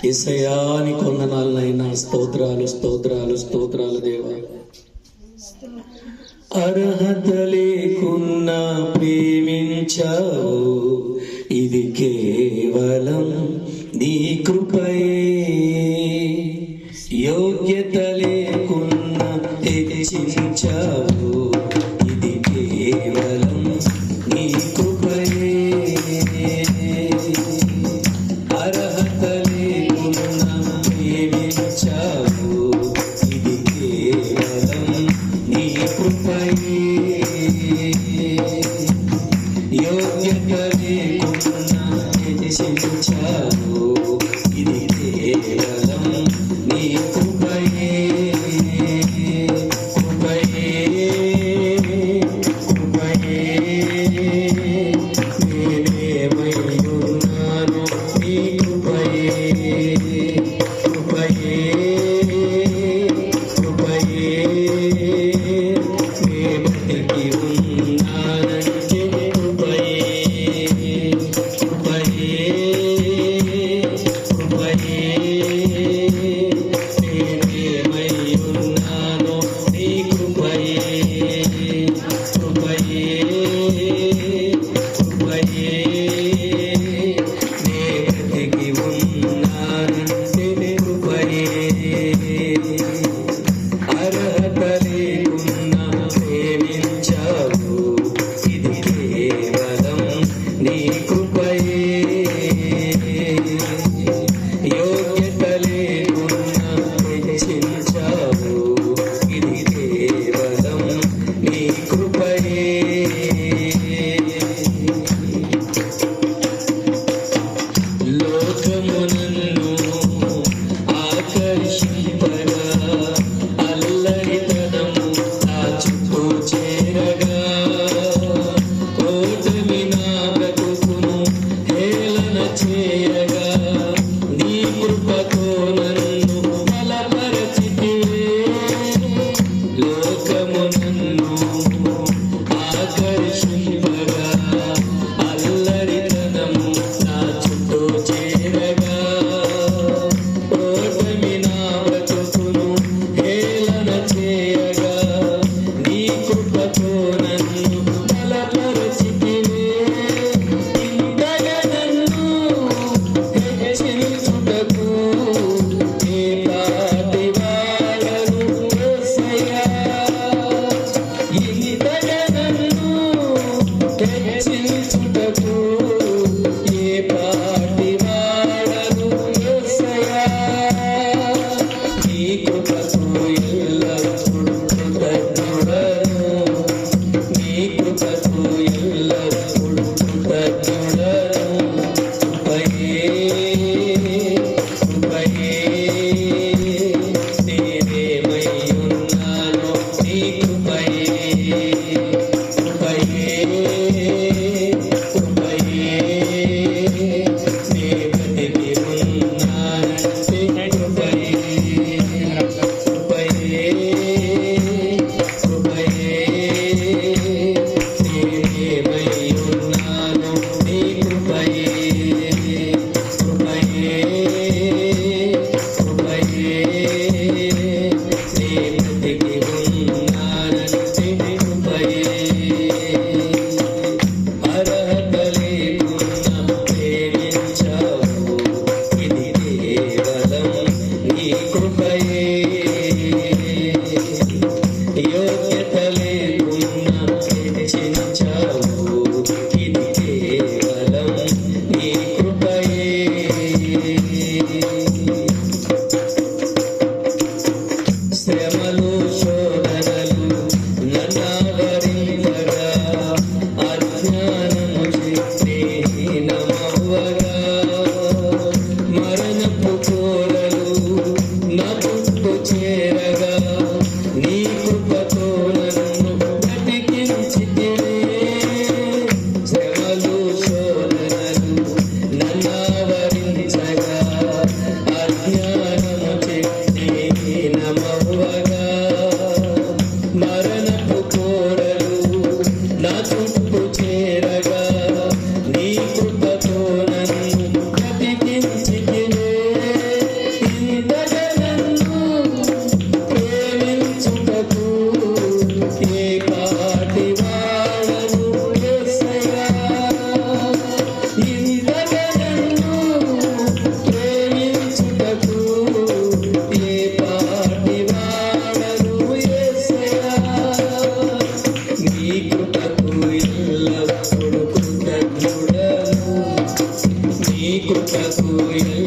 యేసయ్యాని కొందనాలనైనా స్తోత్రాలు స్తోత్రాలు స్తోత్రాలు దేవా. అర్హత లేకున్నా ప్రేమించావు, ఇది కేవలం నీ కృపయే. యోగ్యత లేకున్నా హెచ్చించావు, ఇది కేవలం నీ కృపయే. అర్హత లేకున్నా ప్రేమించావు, ఇది కేవలం నీ కృపయే. యోగ్యత లేకున్నా హెచ్చించావు, ఇది కేవలం నీ కృపయే. కృపయే కృపయే నేనేమై ఉన్నాను నీ కృపయే.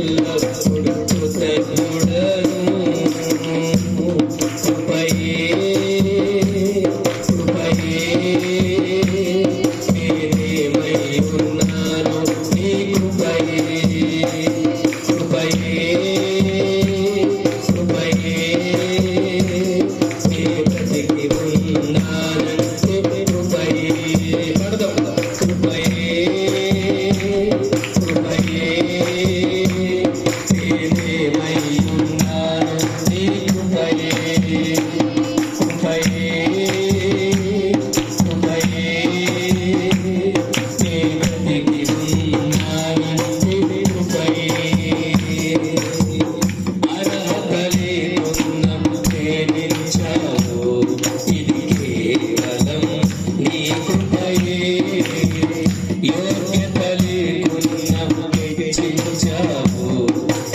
ఎల్లప్పుడు కృతజ్ఞుడను. కృపయే కృపయే నేనేమై ఉన్నాను నీ కృపయే కృపయే కృపయే నీ బ్రతికి ఉన్నానంటే కృపయే పడదాం కృపయే కృపయే నేనేమై ఉన్నాను నీ కృపయే కృపయే కృపయే నీ బ్రతికి ఉన్నానంటే కృపయే అర్హత లేకున్నా ప్రేమించావు ఇది కేవలం నీ కృపయే యోగ్యత లేకున్నా హెచ్చించావు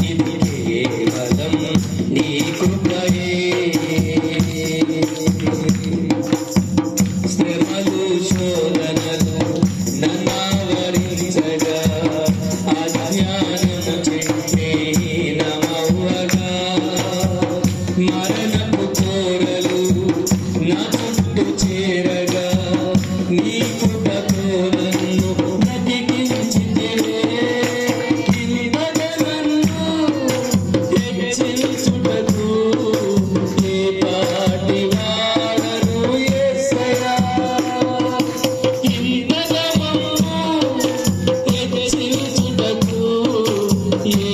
ఇది కేవలం నీ కృపయే శ్రమలు శోధనలు నన్నావరించగా అజ్ఞానము చెట్టే నమవ్వగా మరణపు కోరలు నా చుట్టూ చేరగా నీ కృపతో నన్ను బ్రతికించితివే కిందగా నన్ను హెచ్చించుటకు ఏ పాటి వాడను యేసయ్యా కిందగా నన్ను హెచ్చించుటకు ఏ